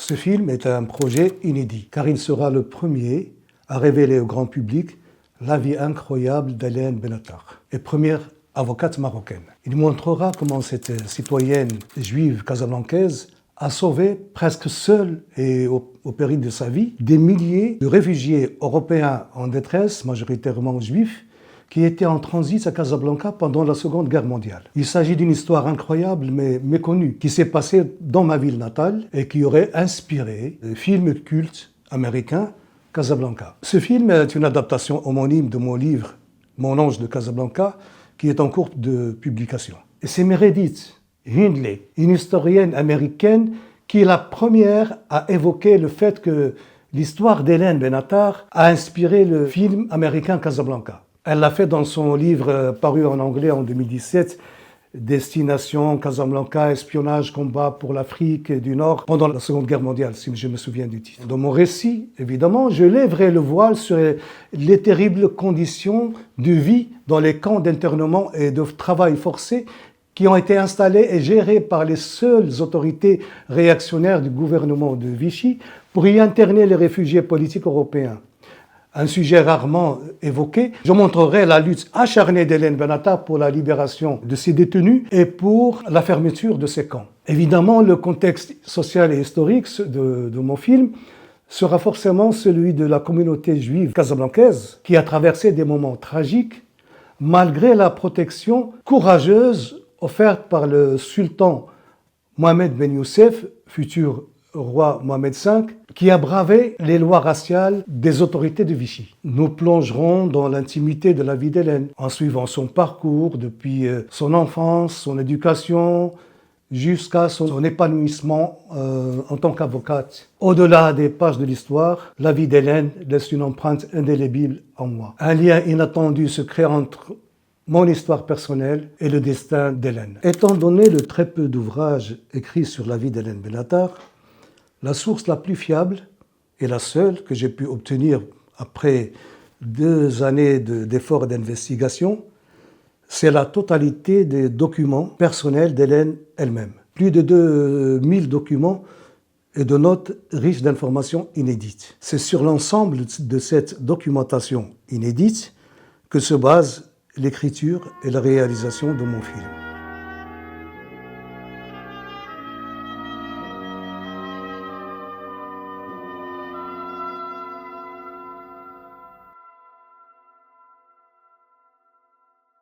Ce film est un projet inédit, car il sera le premier à révéler au grand public la vie incroyable d'Hélène Benatar, et première avocate marocaine. Il montrera comment cette citoyenne juive casablancaise a sauvé, presque seule et au péril de sa vie, des milliers de réfugiés européens en détresse, majoritairement juifs, qui étaient en transit à Casablanca pendant la Seconde Guerre mondiale. Il s'agit d'une histoire incroyable mais méconnue, qui s'est passée dans ma ville natale et qui aurait inspiré le film culte américain Casablanca. Ce film est une adaptation homonyme de mon livre « Mon ange de Casablanca » qui est en cours de publication. Et c'est Meredith Hindley, une historienne américaine, qui est la première à évoquer le fait que l'histoire d'Hélène Benatar a inspiré le film américain Casablanca. Elle l'a fait dans son livre paru en anglais en 2017, Destination Casablanca, espionnage, combat pour l'Afrique du Nord pendant la Seconde Guerre mondiale, si je me souviens du titre. Dans mon récit, évidemment, je lèverai le voile sur les terribles conditions de vie dans les camps d'internement et de travail forcé qui ont été installés et gérés par les seules autorités réactionnaires du gouvernement de Vichy pour y interner les réfugiés politiques européens. Un sujet rarement évoqué. Je montrerai la lutte acharnée d'Hélène Benatar pour la libération de ses détenus et pour la fermeture de ces camps. Évidemment, le contexte social et historique de mon film sera forcément celui de la communauté juive casablancaise qui a traversé des moments tragiques malgré la protection courageuse offerte par le sultan Mohamed Ben Youssef, futur roi Mohamed V, qui a bravé les lois raciales des autorités de Vichy. Nous plongerons dans l'intimité de la vie d'Hélène, en suivant son parcours depuis son enfance, son éducation, jusqu'à son épanouissement en tant qu'avocate. Au-delà des pages de l'histoire, la vie d'Hélène laisse une empreinte indélébile en moi. Un lien inattendu se crée entre mon histoire personnelle et le destin d'Hélène. Étant donné le très peu d'ouvrages écrits sur la vie d'Hélène Benatar, la source la plus fiable et la seule que j'ai pu obtenir après 2 années d'efforts et d'investigation, c'est la totalité des documents personnels d'Hélène elle-même. Plus de 2000 documents et de notes riches d'informations inédites. C'est sur l'ensemble de cette documentation inédite que se base l'écriture et la réalisation de mon film.